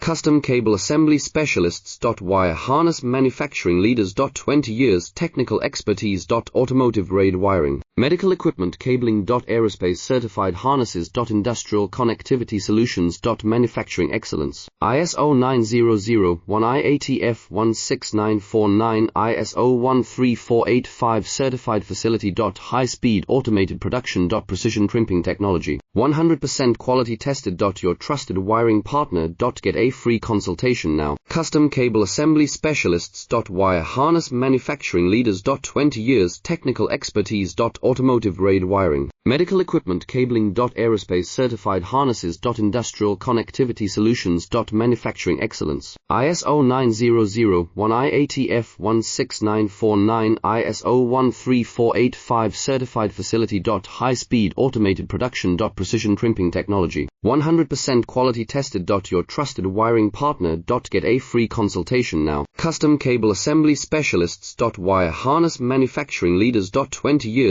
Custom Cable Assembly Specialists. Wire Harness Manufacturing Leaders. 20 years technical expertise. Automotive grade wiring, medical equipment cabling. Aerospace certified harnesses. Industrial connectivity solutions. Manufacturing excellence. ISO 9001 IATF 16949 ISO 13485 certified facility. High speed automated production. Precision crimping technology, 100% quality tested. Your trusted wiring partner. Get a free consultation now. Custom Cable Assembly Specialists. Wire Harness Manufacturing Leaders. 20 years technical expertise. Automotive grade wiring, medical equipment cabling. Aerospace certified harnesses. Industrial connectivity solutions. Manufacturing excellence. ISO 9001 IATF 16949 ISO 13485 certified facility. High speed automated production. Precision crimping technology, 100% quality tested. Your trusted wiring partner. Get a free consultation now. Custom Cable Assembly Specialists. Wire Harness Manufacturing Leaders. 20 years